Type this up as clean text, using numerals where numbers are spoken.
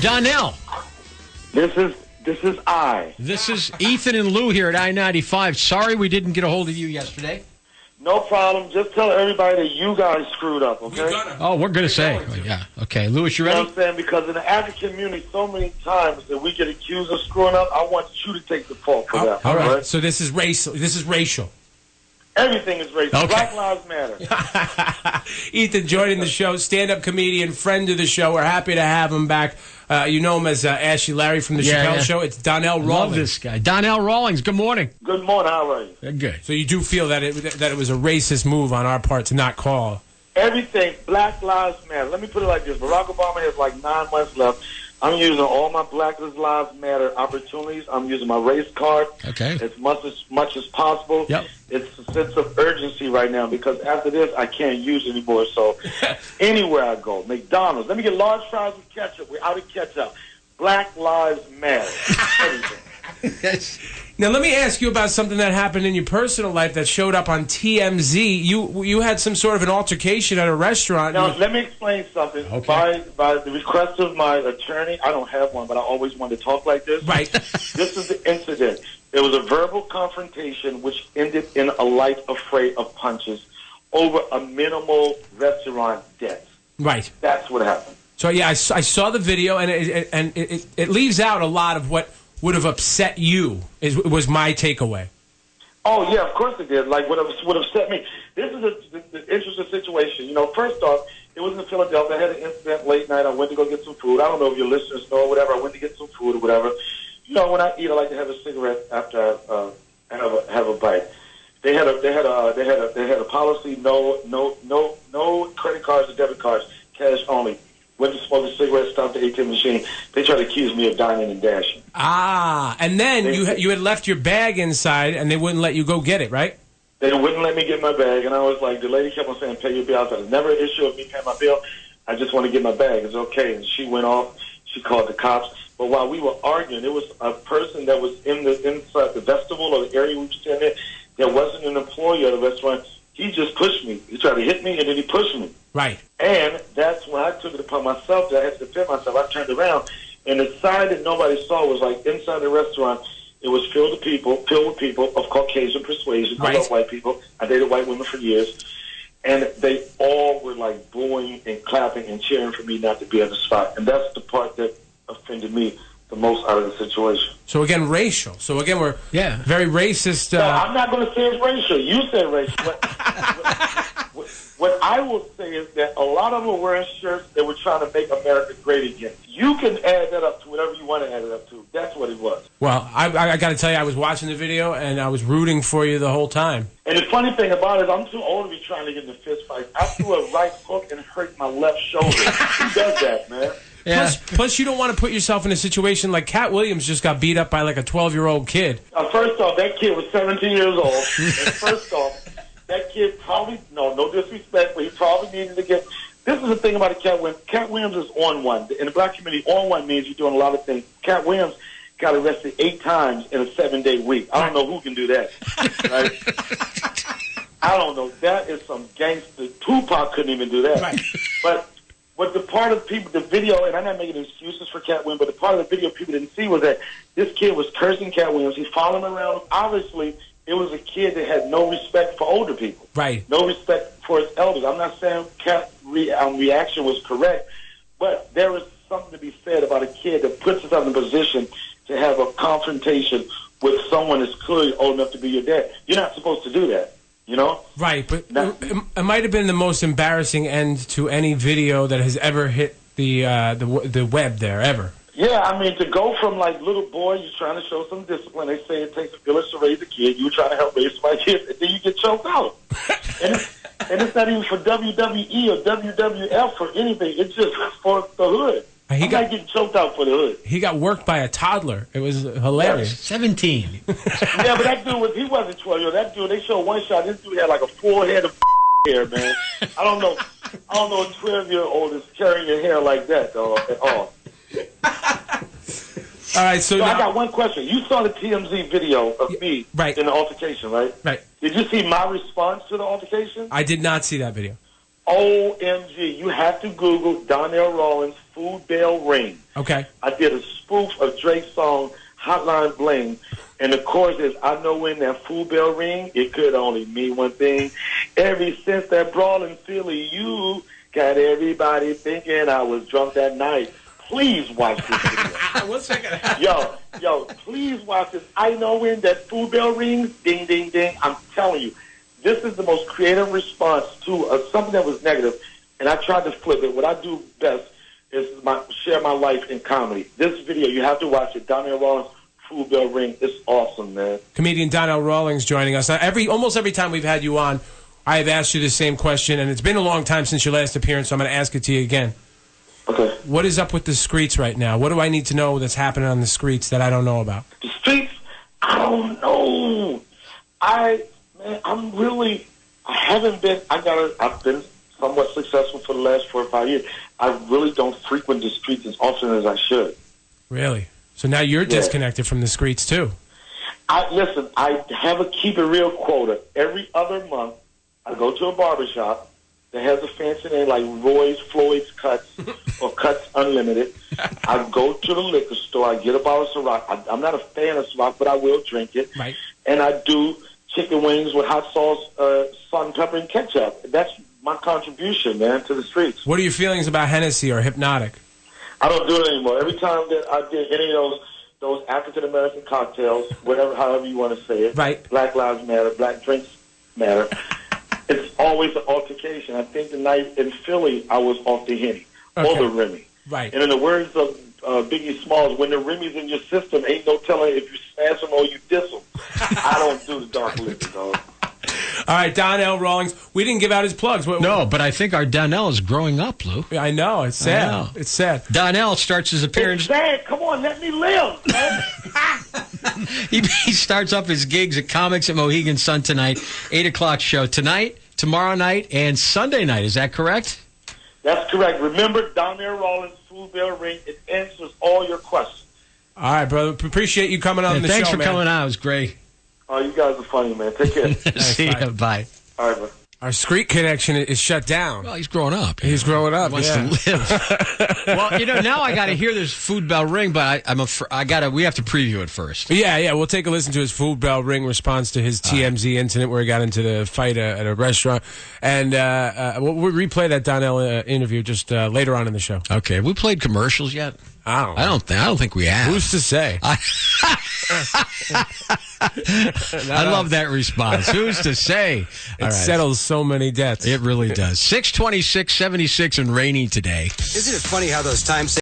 Donnell. This is I. This is Ethan and Lou here at I-95. Sorry we didn't get a hold of you yesterday. No problem. Just tell everybody that you guys screwed up, okay? Oh, we're going to say. Yeah. Okay. Louis, you ready? You know what I'm saying? Because in the African community, so many times that we get accused of screwing up, I want you to take the fault for that. All right. So this is racial. Everything is racial. Okay. Black Lives Matter. Ethan joining the show, stand-up comedian, friend of the show. We're happy to have him back. You know him as Ashley Larry from the Chappelle Show. It's Donnell Rawlings. Love this guy. Donnell Rawlings, good morning. Good morning. How are you? Good. So you do feel that it was a racist move on our part to not call? Everything. Black Lives Matter. Let me put it like this. Barack Obama has like 9 months left. I'm using all my Black Lives Matter opportunities. I'm using my race card as much as possible. Yep. It's a sense of urgency right now because after this, I can't use anymore. So anywhere I go, McDonald's, let me get large fries with ketchup. We're out of ketchup. Black Lives Matter. Everything. Now, let me ask you about something that happened in your personal life that showed up on TMZ. You had some sort of an altercation at a restaurant. Now, let me explain something. Okay. By the request of my attorney, I don't have one, but I always wanted to talk like this. Right. This is the incident. It was a verbal confrontation which ended in a light affray of punches over a minimal restaurant debt. Right. That's what happened. So, yeah, I saw the video, and it leaves out a lot of what would have upset you, was my takeaway. Oh, yeah, of course it did. Like, what upset me. This is an interesting situation. You know, first off, it was in Philadelphia. I had an incident late night. I went to go get some food. I don't know if your listeners know or whatever. I went to get some food or whatever. You know, when I eat, I like to have a cigarette after I have a bite. They had a policy: no credit cards or debit cards, cash only. Went to smoke a cigarette, stopped the ATM machine. They tried to accuse me of dining and dashing. Ah, and then you had left your bag inside, and they wouldn't let you go get it, right? They wouldn't let me get my bag, and I was like, the lady kept on saying, pay your bill. I said, it's never an issue of me paying my bill. I just want to get my bag. It's okay. And she went off. She called the cops. But while we were arguing, there was a person that was inside the vestibule or the area we were standing in that wasn't an employee of the restaurant. He just pushed me. He tried to hit me, and then he pushed me. Right. And that's when I took it upon myself that I had to defend myself. I turned around, and the side that nobody saw was like inside the restaurant. It was filled with people of Caucasian persuasion. Right. I love white people. I dated white women for years. And they all were like booing and clapping and cheering for me not to be at the spot. And that's the part that offended me the most out of the situation. So again, racial. So again, we're very racist. No, I'm not going to say it's racial. You said racial. What I will say is that a lot of them were wearing shirts that were trying to make America great again. You can add that up to whatever you want to add it up to. That's what it was. Well, I got to tell you, I was watching the video, and I was rooting for you the whole time. And the funny thing about it is I'm too old to be trying to get in a fist fight. I threw a right hook and hurt my left shoulder. Who does that, man? Yeah. Plus, you don't want to put yourself in a situation like Katt Williams just got beat up by like a 12-year-old kid. First off, that kid was 17 years old. And first off, that kid probably, no disrespect, but he probably needed to get... This is the thing about Katt Williams. Katt Williams is on one. In the black community, on one means you're doing a lot of things. Katt Williams got arrested 8 times in a 7-day week. I don't know who can do that. Right? I don't know. That is some gangster. Tupac couldn't even do that. Right. But the part of people, the video, and I'm not making excuses for Katt Williams, but the part of the video people didn't see was that this kid was cursing Katt Williams. He's following him around. Obviously, it was a kid that had no respect for older people. Right. No respect for his elders. I'm not saying Katt's reaction was correct, but there is something to be said about a kid that puts himself in a position to have a confrontation with someone that's clearly old enough to be your dad. You're not supposed to do that. You know? Right, but it might have been the most embarrassing end to any video that has ever hit the web there, ever. Yeah, I mean, to go from, like, little boy, you're trying to show some discipline. They say it takes a village to raise a kid. You were trying to help raise my kid, and then you get choked out. and it's not even for WWE or WWF or anything. It's just for the hood. I'm not getting choked out for the hood. He got worked by a toddler. It was hilarious. Yeah, 17. Yeah, but that dude he wasn't 12 years old. That dude, they showed one shot. This dude had like a full head of hair, man. I don't know a 12-year-old is carrying your hair like that, though, at all. All right, so I got one question. You saw the TMZ video of me in the altercation, right? Right. Did you see my response to the altercation? I did not see that video. OMG. You have to Google Donnell Rawlings Food Bell Ring. Okay. I did a spoof of Drake's song, Hotline Bling. And the chorus is, I know when that food bell ring, it could only mean one thing. Ever since that brawl in Philly, you got everybody thinking I was drunk that night. Please watch this video. 1 second. Yo, please watch this. I know when that food bell rings, ding, ding, ding. I'm telling you, this is the most creative response to something that was negative, and I tried to flip it. What I do best is share my life in comedy. This video, you have to watch it. Donnell Rawlings, Food Bell Ring. It's awesome, man. Comedian Donnell Rawlings joining us. Now, almost every time we've had you on, I have asked you the same question, and it's been a long time since your last appearance, so I'm going to ask it to you again. Okay. What is up with the streets right now? What do I need to know that's happening on the streets that I don't know about? The streets? I don't know. I've been somewhat successful for the last 4 or 5 years. I really don't frequent the streets as often as I should. Really? So now you're disconnected from the streets, too. Listen, I have a keep it real quota. Every other month, I go to a barbershop that has a fancy name like Roy's, Floyd's Cuts, or Cuts Unlimited. I go to the liquor store. I get a bottle of Ciroc. I'm not a fan of Ciroc, but I will drink it. Right. And I do chicken wings with hot sauce, salt and pepper, and ketchup. That's my contribution, man, to the streets. What are your feelings about Hennessy or Hypnotic? I don't do it anymore. Every time that I did any of those African-American cocktails, however you want to say it, right. Black Lives Matter, Black Drinks Matter, it's always an altercation. I think the night in Philly, I was off the Henny or the Remy. Right. And in the words of Biggie Smalls, when the Remy's in your system, ain't no telling if you smash them or you diss them. I don't do the dark liquor, dog. All right, Donnell Rawlings. We didn't give out his plugs. No, but I think our Donnell is growing up, Lou. I know. It's sad. Know. It's sad. Donnell starts his appearance. It's sad. Come on, let me live, man. He starts up his gigs at Comics at Mohegan Sun tonight, 8 o'clock show tonight, tomorrow night, and Sunday night. Is that correct? That's correct. Remember, Donnell Rawlings, Food Bell Ring. It answers all your questions. All right, brother. Appreciate you coming on the show, Thanks for man. coming on. It was great. Oh, you guys are funny, man. Take care. See ya. Bye. All right, bro. Our street connection is shut down. Well, he's growing up. He's growing up. He wants to live. Well, now I got to hear this Food Bell Ring, but we have to preview it first. Yeah. We'll take a listen to his Food Bell Ring response to his TMZ incident where he got into the fight at a restaurant, and we'll replay that Donnell interview just later on in the show. Okay. Have we played commercials yet? I don't think we have. Who's to say? I love that response. Who's to say? It settles so many debts. It really does. 626, 76, and rainy today. Isn't it funny how those times